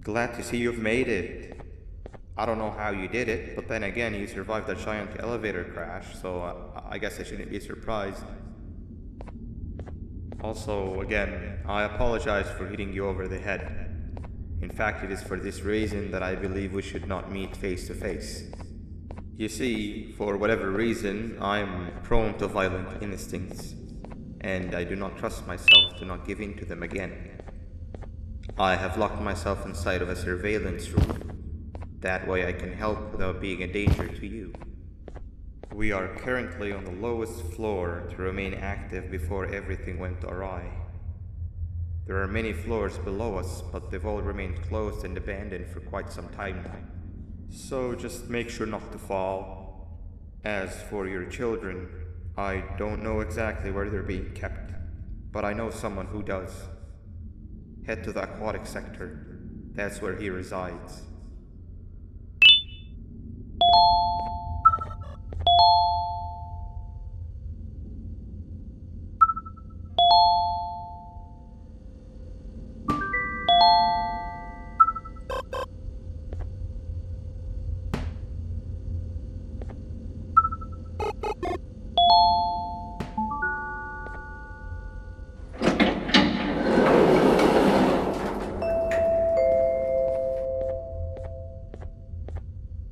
Glad to see you've made it. I don't know how you did it, but then again, you survived a giant elevator crash, so I guess I shouldn't be surprised. Also, again, I apologize for hitting you over the head. In fact, it is for this reason that I believe we should not meet face to face. You see, for whatever reason, I'm prone to violent instincts, and I do not trust myself to not give in to them again. I have locked myself inside of a surveillance room. That way I can help without being a danger to you. We are currently on the lowest floor to remain active before everything went awry. There are many floors below us, but they've all remained closed and abandoned for quite some time now. So just make sure not to fall. As for your children, I don't know exactly where they're being kept, but I know someone who does. Head to the aquatic sector. That's where he resides.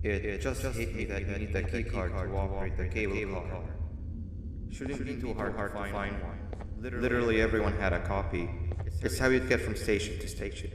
It just hit me that you need the keycard to operate the cable car. Shouldn't be too hard to find one. Literally everyone had a copy. It's how you'd get from station to station.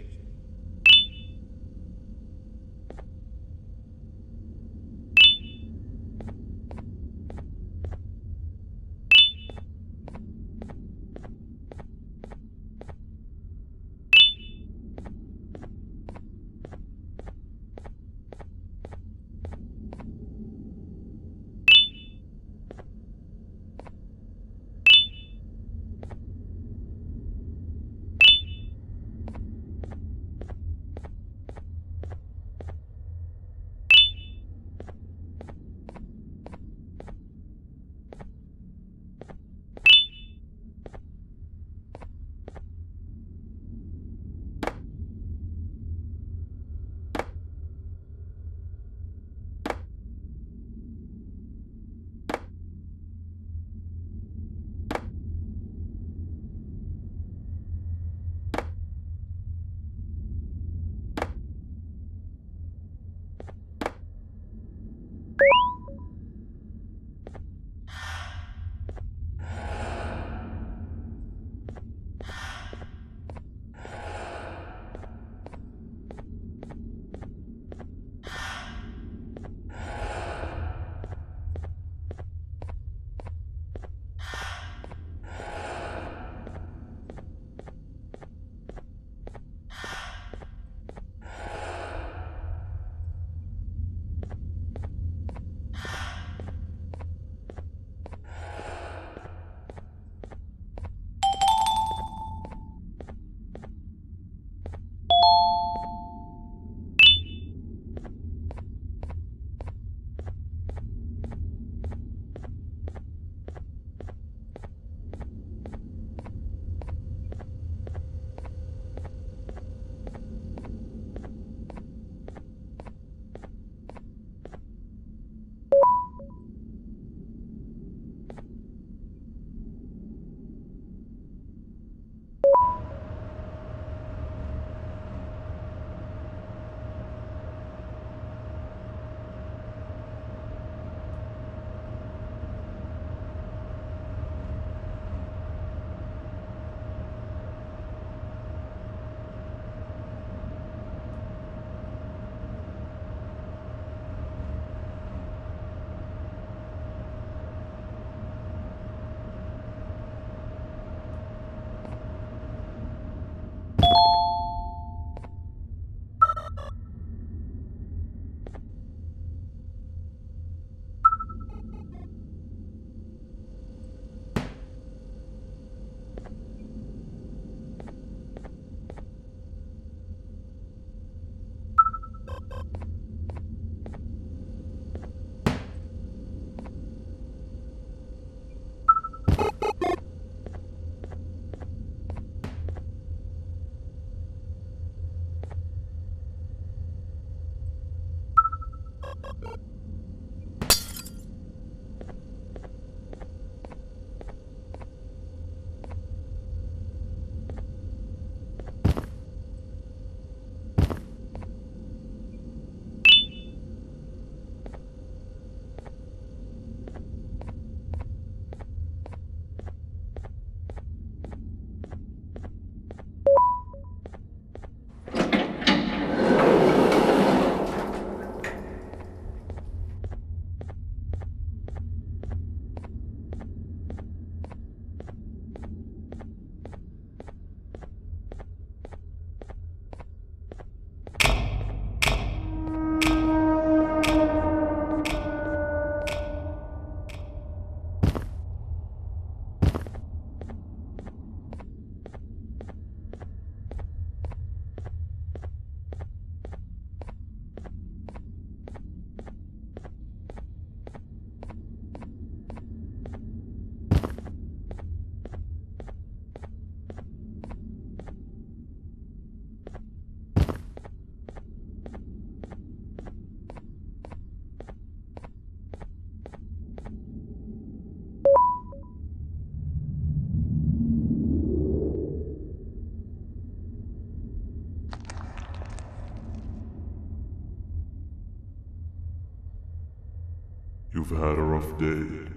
You've had a rough day,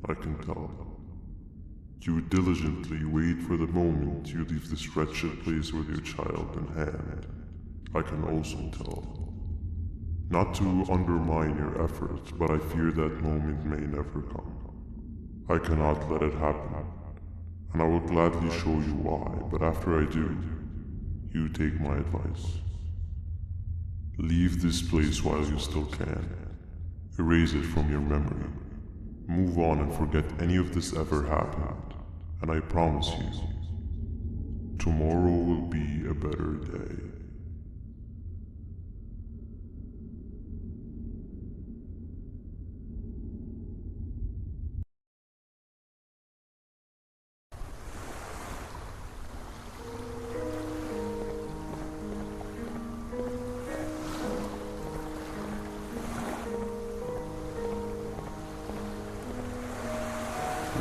I can tell. You diligently wait for the moment you leave this wretched place with your child in hand. I can also tell. Not to undermine your efforts, but I fear that moment may never come. I cannot let it happen, and I will gladly show you why, but after I do, you take my advice. Leave this place while you still can. Erase it from your memory. Move on and forget any of this ever happened, and I promise you, tomorrow will be a better day.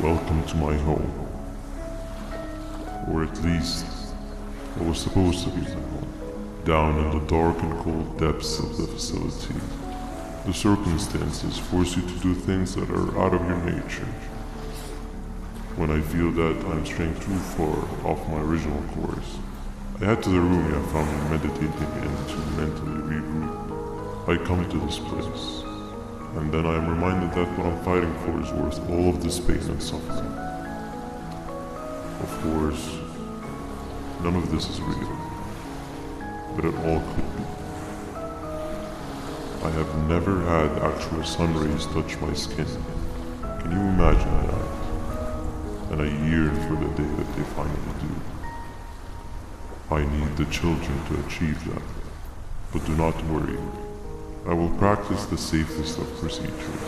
Welcome to my home. Or at least, what was supposed to be my home. Down in the dark and cold depths of the facility, the circumstances force you to do things that are out of your nature. When I feel that I'm straying too far off my original course, I head to the room I found me meditating in to mentally regroup. I come to this place, and then I am reminded that what I'm fighting for is worth all of this pain and suffering. Of course, none of this is real, but it all could be. I have never had actual sun rays touch my skin. Can you imagine that? And I yearn for the day that they finally do. I need the children to achieve that, but do not worry. I will practice the safest of procedures.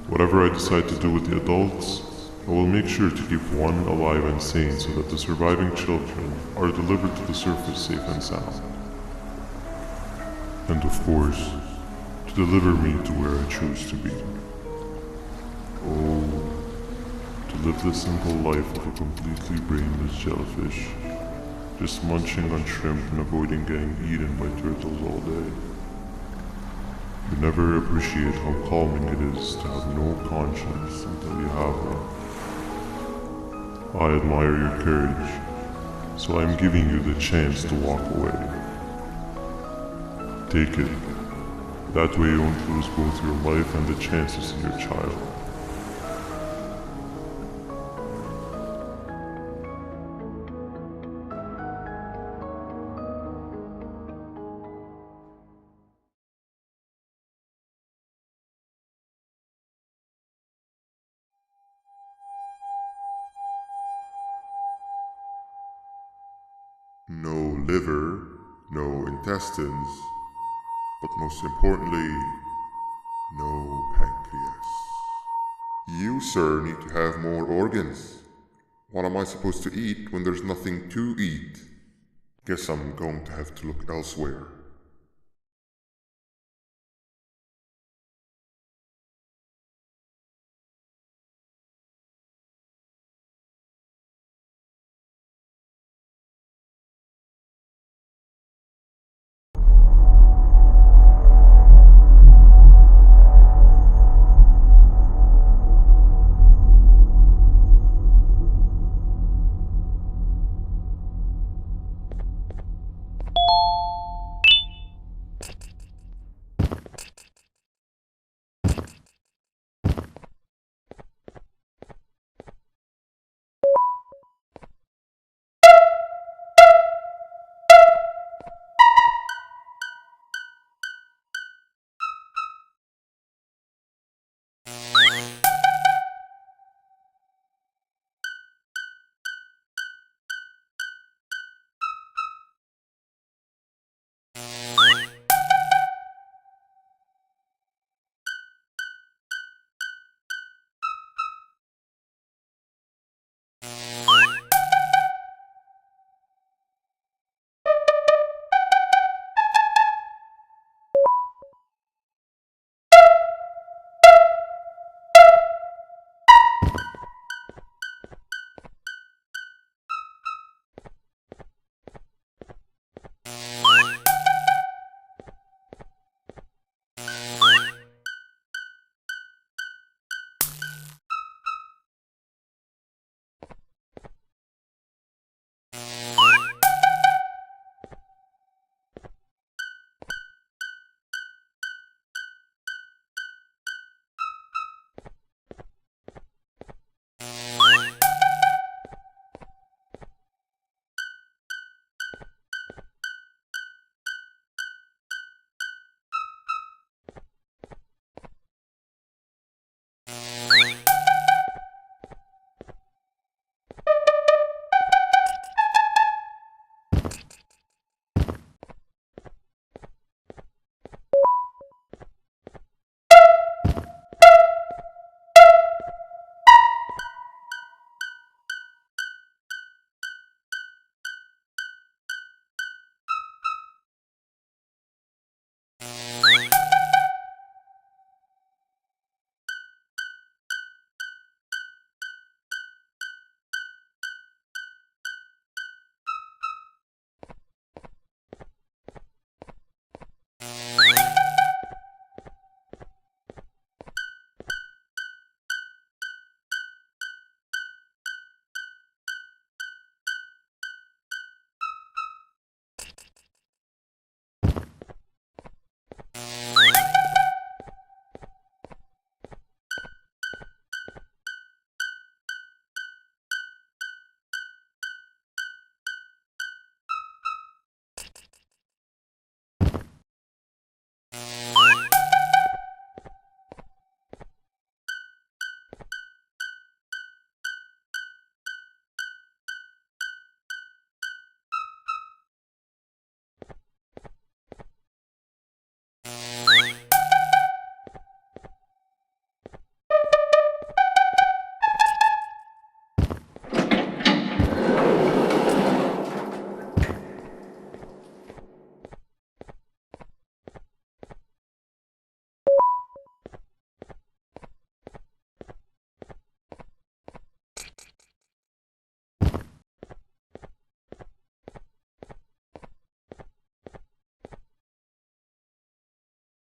Whatever I decide to do with the adults, I will make sure to keep one alive and sane so that the surviving children are delivered to the surface safe and sound. And of course, to deliver me to where I choose to be. Oh, to live the simple life of a completely brainless jellyfish, just munching on shrimp and avoiding getting eaten by turtles all day. You never appreciate how calming it is to have no conscience until you have one. I admire your courage, so I am giving you the chance to walk away. Take it. That way you won't lose both your life and the chance to see your child. No liver, no intestines, but most importantly, no pancreas. You, sir, need to have more organs. What am I supposed to eat when there's nothing to eat? Guess I'm going to have to look elsewhere.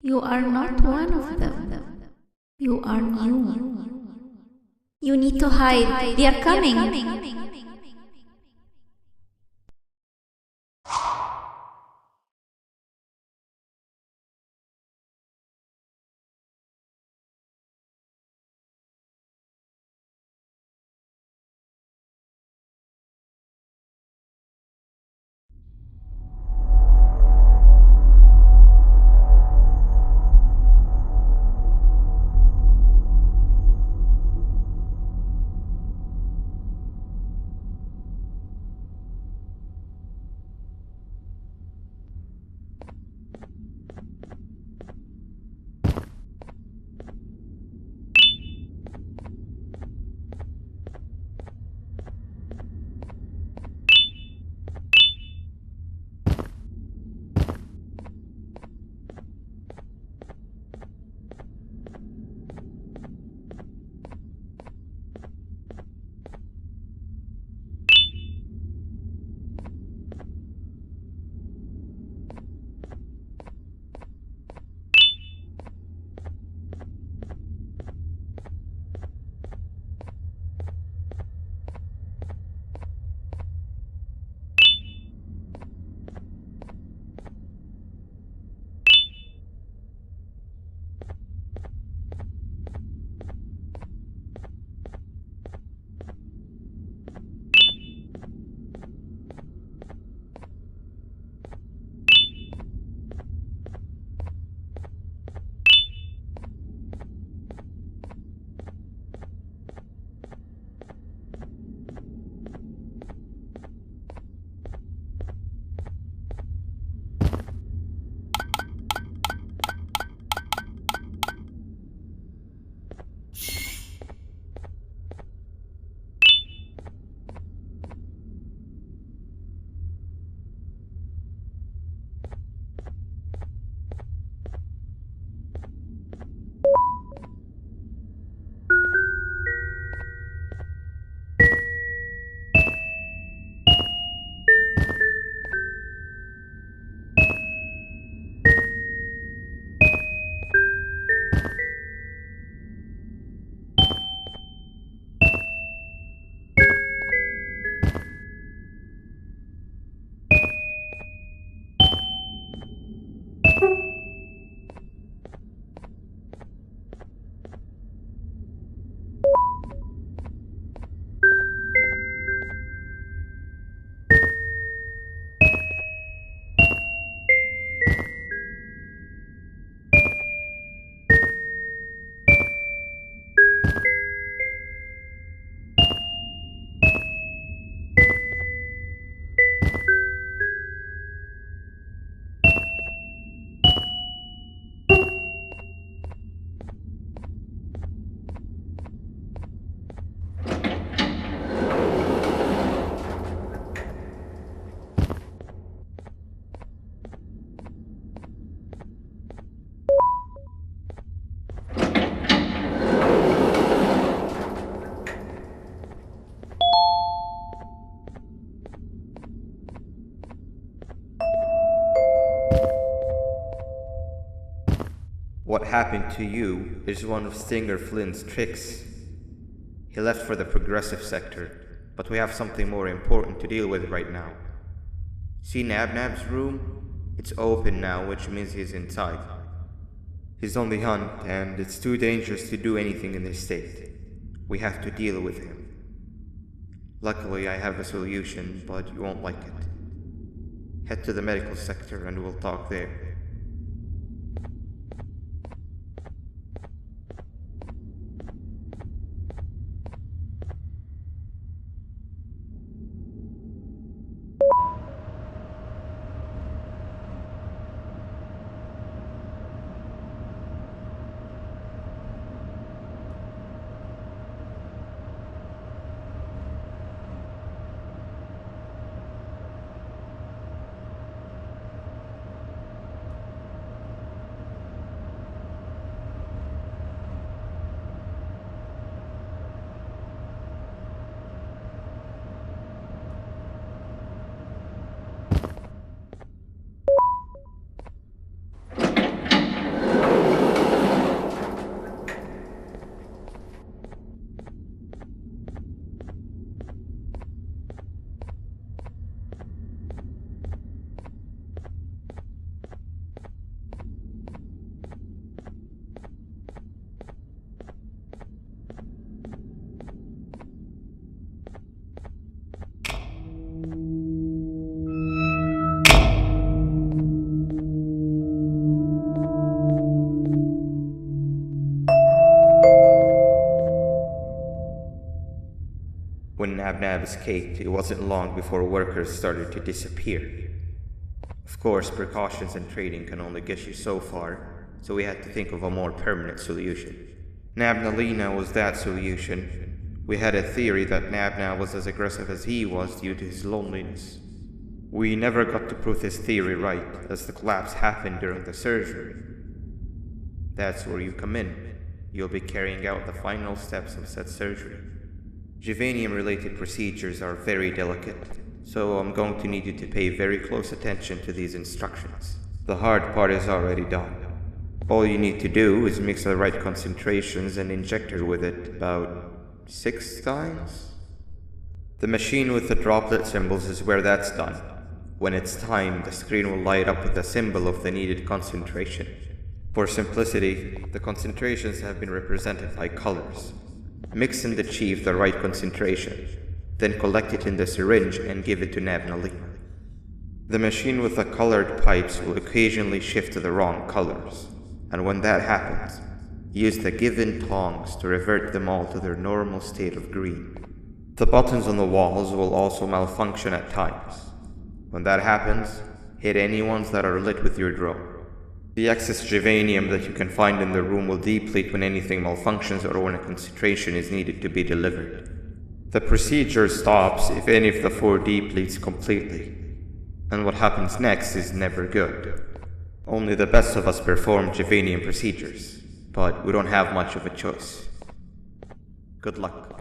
You are not one of them. You are new. You need to hide. They are coming. What happened to you is one of Stinger Flynn's tricks. He left for the progressive sector, but we have something more important to deal with right now. See Nabnab's room? It's open now, which means he's inside. He's on the hunt, and it's too dangerous to do anything in this state. We have to deal with him. Luckily, I have a solution, but you won't like it. Head to the medical sector and we'll talk there. Nab escaped, it wasn't long before workers started to disappear. Of course, precautions and trading can only get you so far, so we had to think of a more permanent solution. Nabnalina was that solution. We had a theory that Nabna was as aggressive as he was due to his loneliness. We never got to prove this theory right, as the collapse happened during the surgery. That's where you come in. You'll be carrying out the final steps of said surgery. Juvanium-related procedures are very delicate, so I'm going to need you to pay very close attention to these instructions. The hard part is already done. All you need to do is mix the right concentrations and inject her with it about 6 times. The machine with the droplet symbols is where that's done. When it's time, the screen will light up with the symbol of the needed concentration. For simplicity, the concentrations have been represented by colors. Mix and achieve the right concentration, then collect it in the syringe and give it to Nabnalina. The machine with the colored pipes will occasionally shift to the wrong colors, and when that happens, use the given tongs to revert them all to their normal state of green. The buttons on the walls will also malfunction at times. When that happens, hit any ones that are lit with your drone. The excess Juvanium that you can find in the room will deplete when anything malfunctions or when a concentration is needed to be delivered. The procedure stops if any of the 4 depletes completely, and what happens next is never good. Only the best of us perform Juvanium procedures, but we don't have much of a choice. Good luck.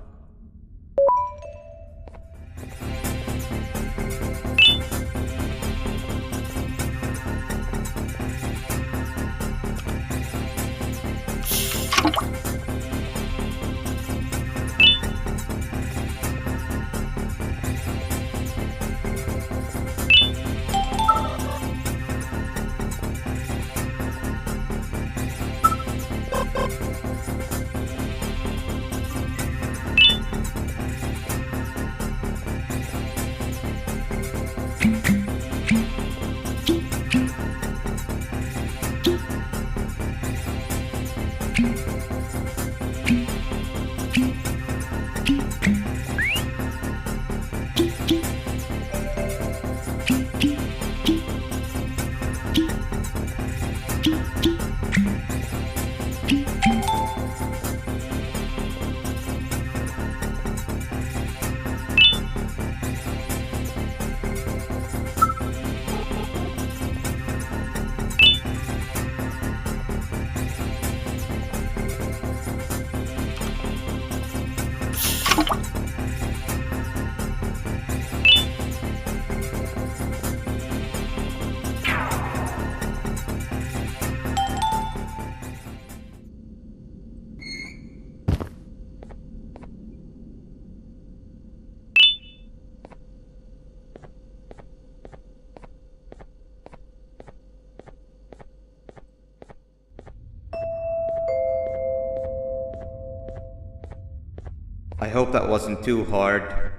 I hope that wasn't too hard.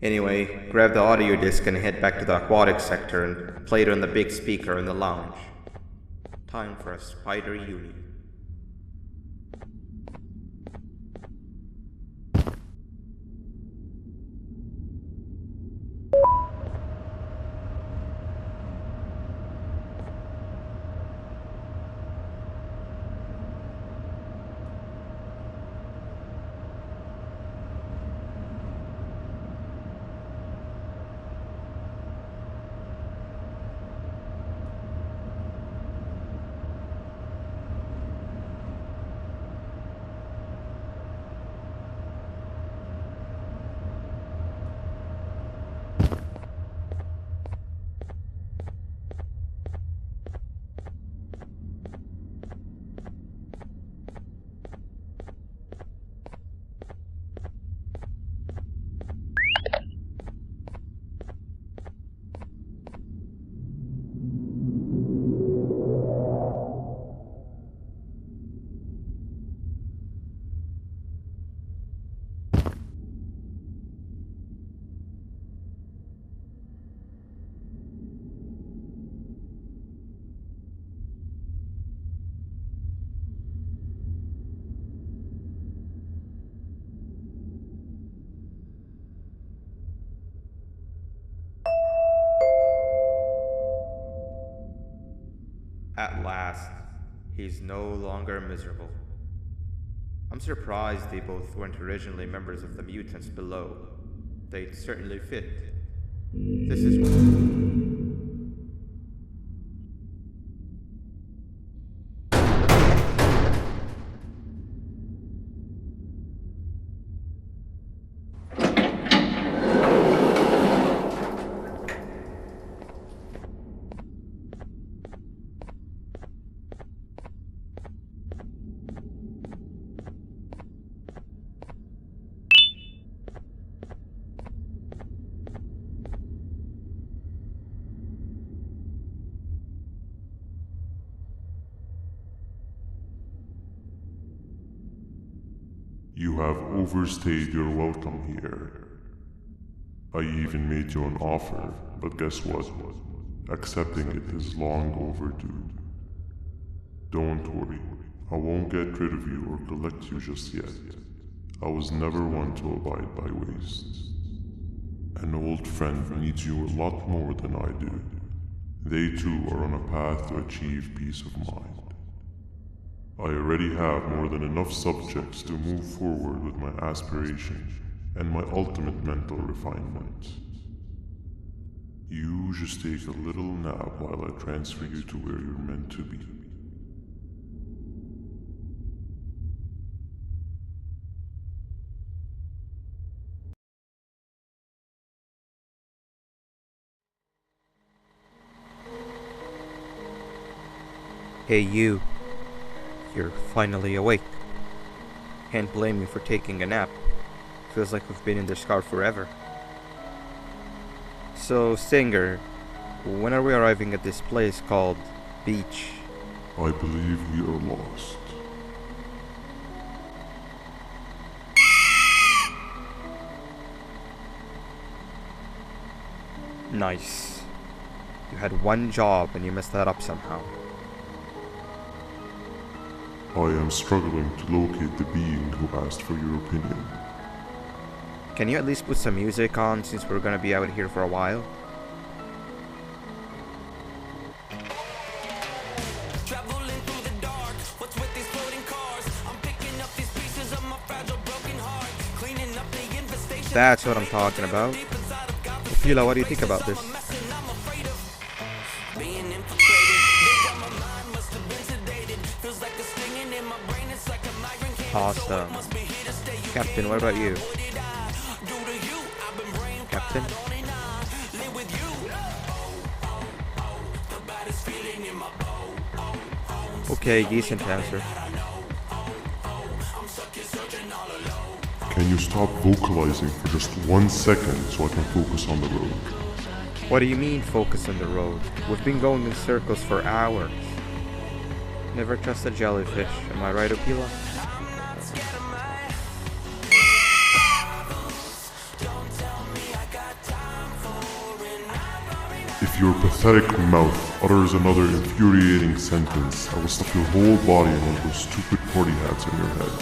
Anyway, grab the audio disc and head back to the aquatic sector and play it on the big speaker in the lounge. Time for a spider union. At last, he's no longer miserable. I'm surprised they both weren't originally members of the mutants below. They'd certainly fit. This is. You have overstayed your welcome here. I even made you an offer, but guess what? Accepting it is long overdue. Don't worry, I won't get rid of you or collect you just yet. I was never one to abide by waste. An old friend needs you a lot more than I do. They too are on a path to achieve peace of mind. I already have more than enough subjects to move forward with my aspiration and my ultimate mental refinement. You just take a little nap while I transfer you to where you're meant to be. Hey, you. You're finally awake. Can't blame you for taking a nap. Feels like we've been in this car forever. So, Stinger, when are we arriving at this place called Beach? I believe we are lost. Nice. You had one job and you messed that up somehow. I am struggling to locate the being who asked for your opinion. Can you at least put some music on since we're gonna be out here for a while? Traveling through the dark, what's with these floating cars? I'm picking up these pieces of my fragile broken heart, cleaning up the infestation. That's what I'm talking about. Opila, what do you think about this? Being infiltrated, they got my mind, must have been sedated. Feels like a stinging in my brain, it's like a migraine came. Awesome. Captain, what about you? Captain? Okay, decent answer. Can you stop vocalizing for just 1 second so I can focus on the road? What do you mean focus on the road? We've been going in circles for hours. Never trust a jellyfish, am I right, Opila? If your pathetic mouth utters another infuriating sentence, I will stuff your whole body in one of those stupid party hats on your head.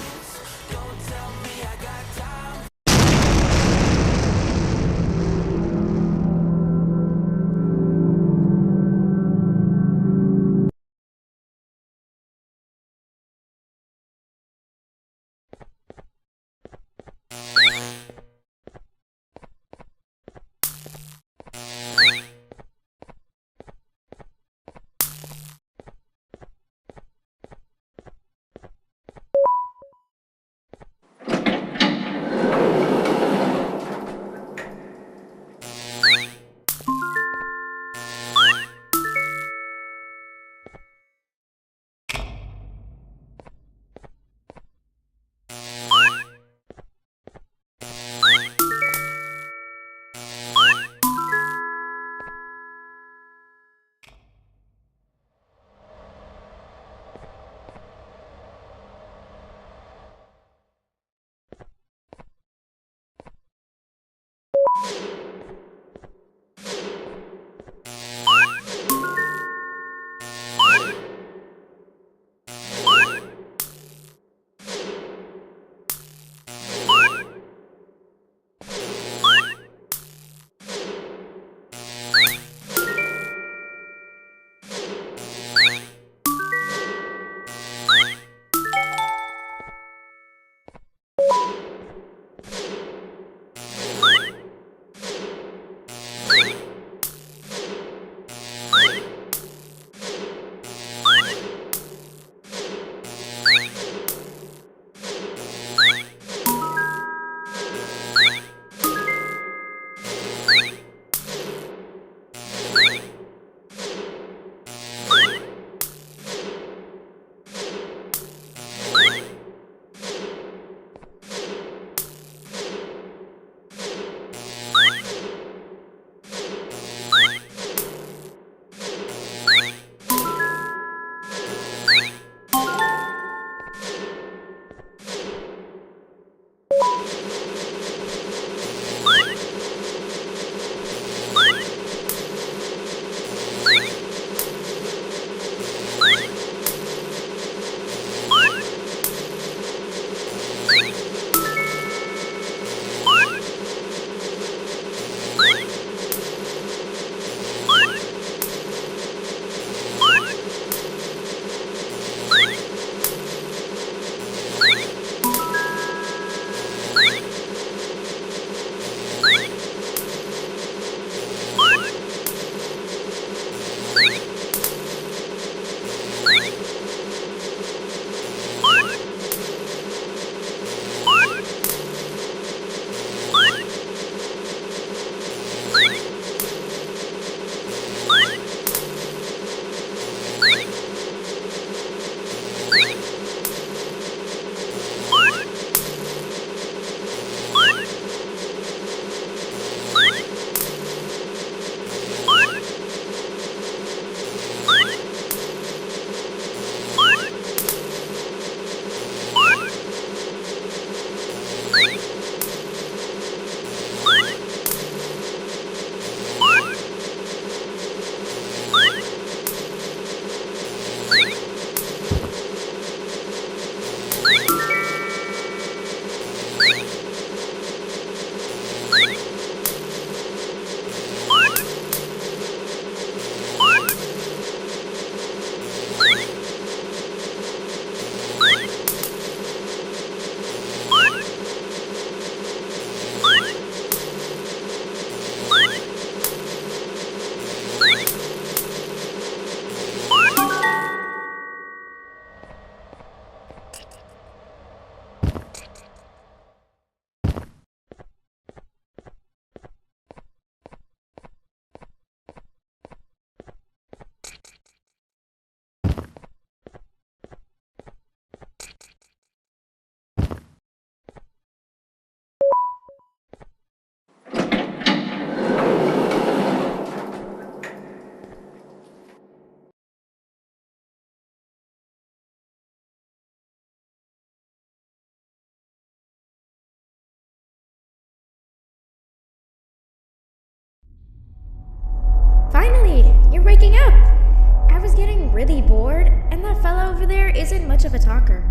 much of a talker.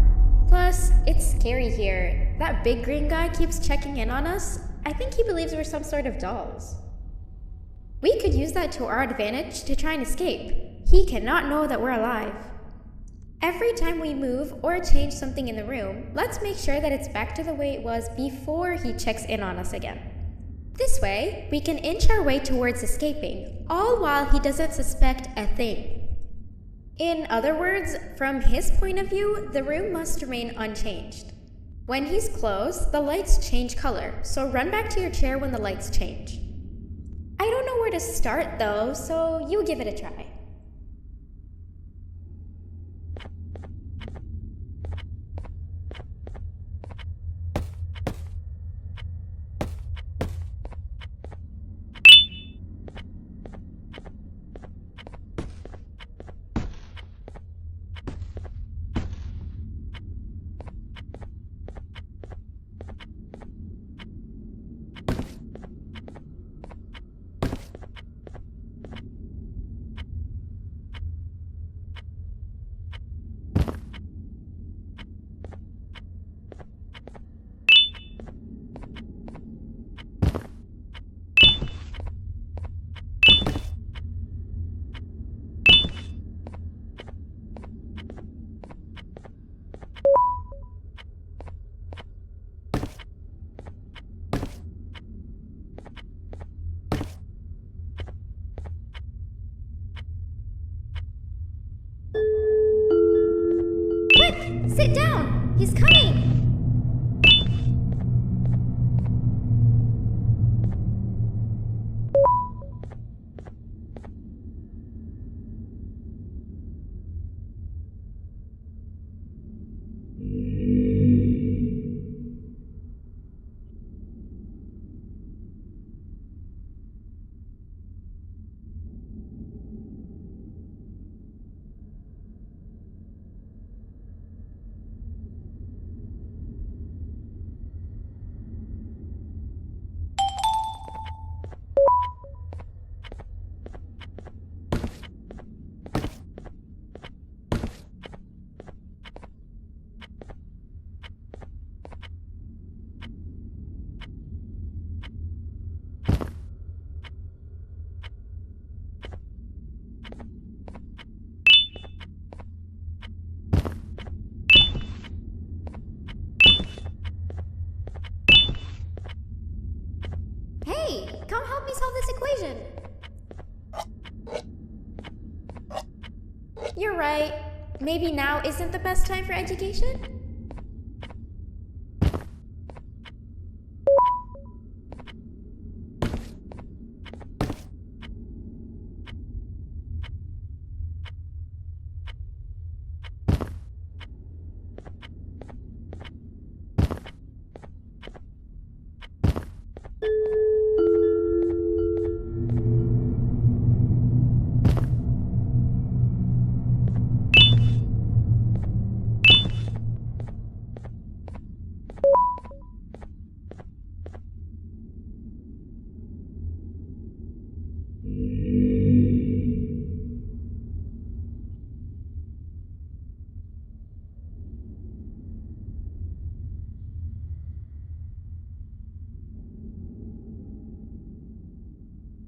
Plus, it's scary here. That big green guy keeps checking in on us. I think he believes we're some sort of dolls. We could use that to our advantage to try and escape. He cannot know that we're alive. Every time we move or change something in the room, let's make sure that it's back to the way it was before he checks in on us again. This way, we can inch our way towards escaping, all while he doesn't suspect a thing. In other words, from his point of view, the room must remain unchanged. When he's close, the lights change color, so run back to your chair when the lights change. I don't know where to start though, so you give it a try. Sit down! He's coming! Hey, come help me solve this equation. You're right. Maybe now isn't the best time for education?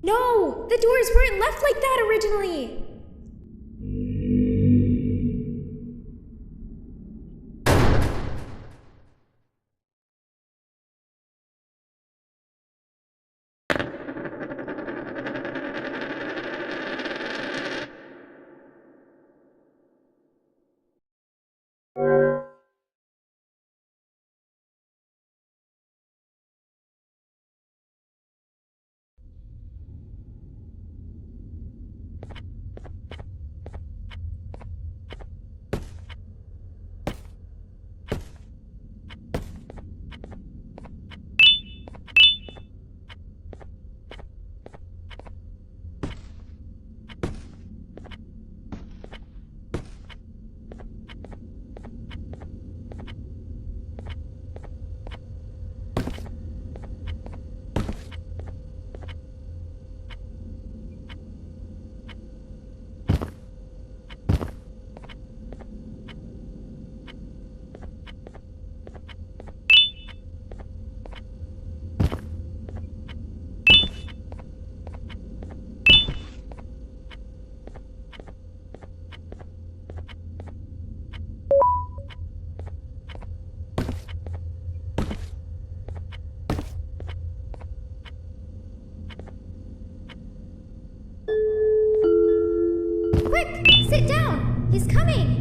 No! The doors weren't left like that originally! Quick, sit down. He's coming.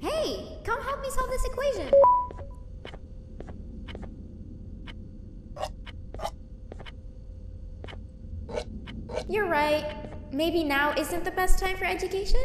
Hey, come help me solve this equation. You're right. Maybe now isn't the best time for education?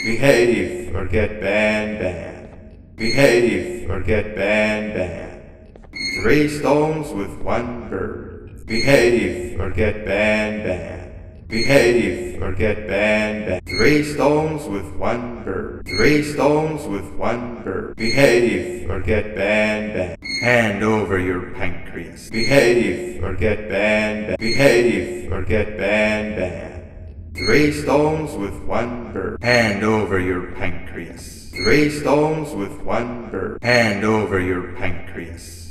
Behave or get banned. Behave or get banned. 3 stones with 1 bird. Behave or get banned. Behave or get banned. 3 stones with 1 bird. 3 stones with 1 bird. Behave or get banned. Hand over your pancreas. Behave or get banned. Behave or get banned. 3 stones with 1 bird. Hand over your pancreas. 3 stones with 1 bird. Hand over your pancreas.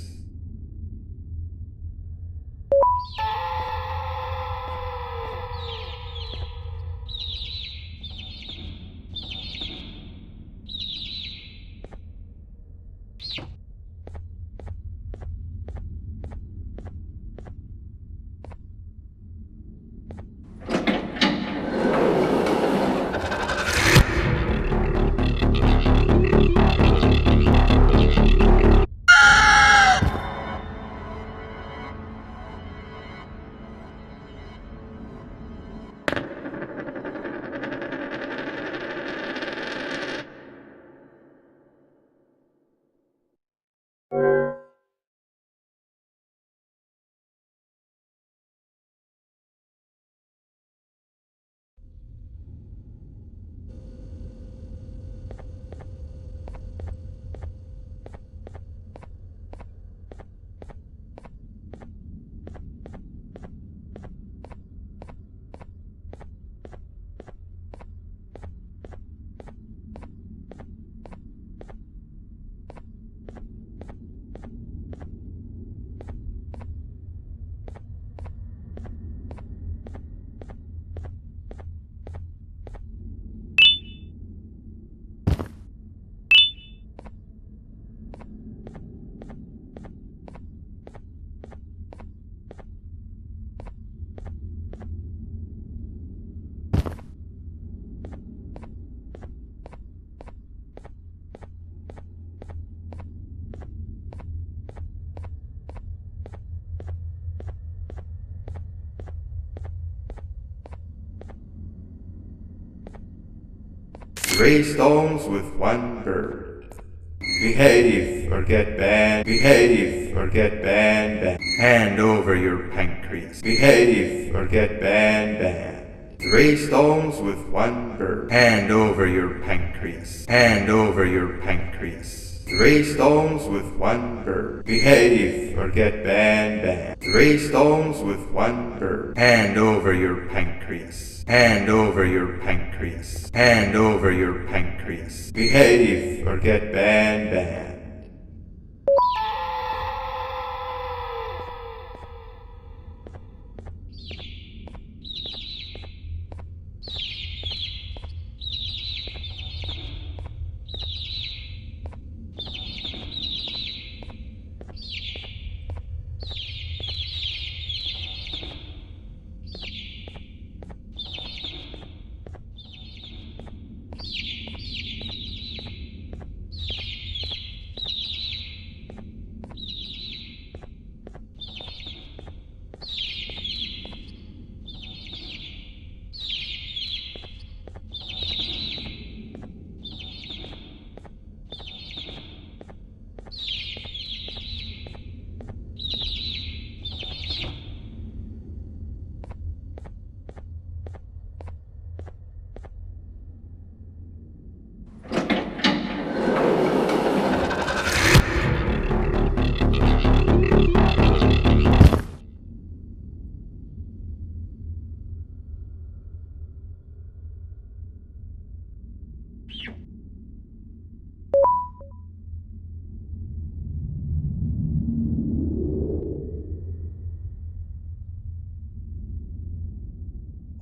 Three stones with 1 bird. Behave or get banned. Behave or get banned. Hand over your pancreas. Behave or get banned. 3 stones with 1 bird. Hand over your pancreas. Hand over your pancreas. 3 stones with 1 bird. Behave or get banned. 3 stones with 1 bird. Hand over your pancreas. Hand over your pancreas. Hand over your pancreas. Behave or get banned.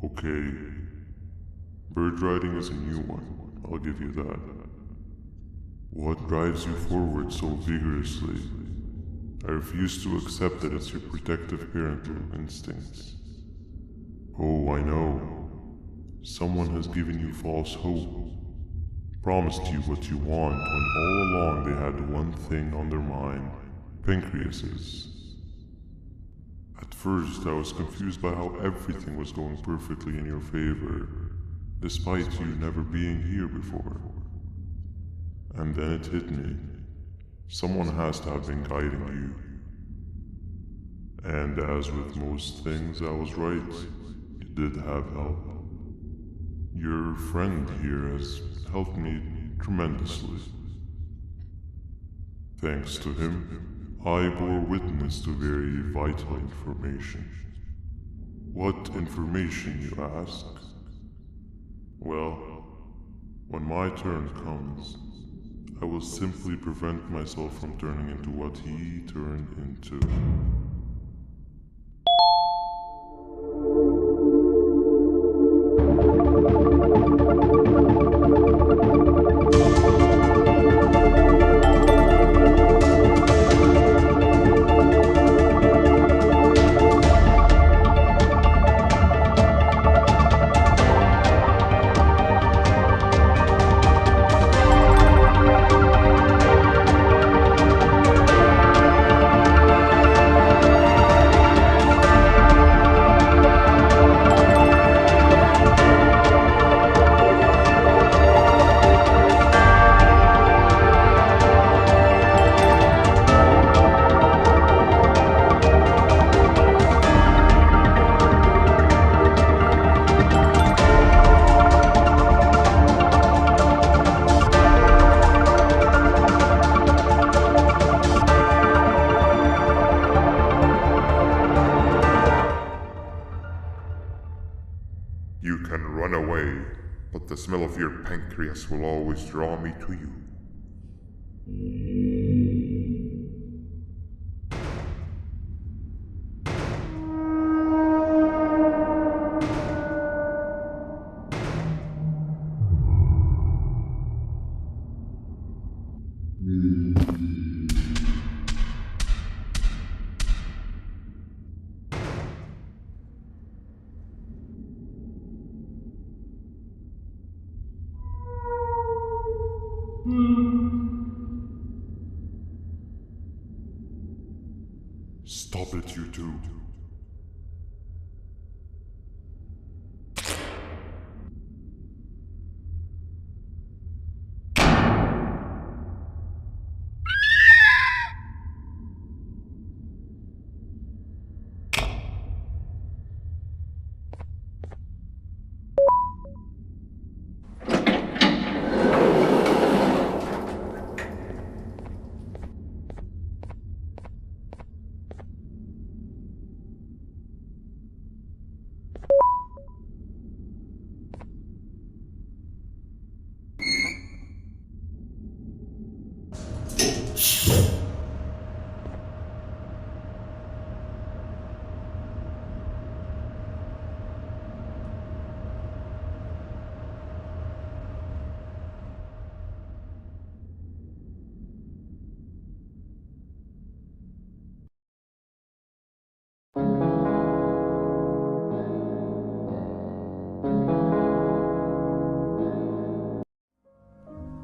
Okay. Bird riding is a new one, I'll give you that. What drives you forward so vigorously? I refuse to accept that it's your protective parental instincts. Oh, I know. Someone has given you false hope. Promised you what you want when all along they had one thing on their mind. Pancreases. At first, I was confused by how everything was going perfectly in your favor. despite you never being here before. And then it hit me. Someone has to have been guiding you. And as with most things, I was right. You did have help. Your friend here has helped me tremendously. Thanks to him, I bore witness to very vital information. What information, you ask? Well, when my turn comes, I will simply prevent myself from turning into what he turned into. You can run away, but the smell of your pancreas will always draw me to you. Stop it, you two.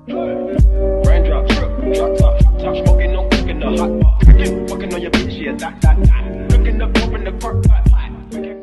Raindrop, drop top, top smoking, no cooking the hot pot. Fucking on your bitch, yeah, that. Cooking up, open the crock pot.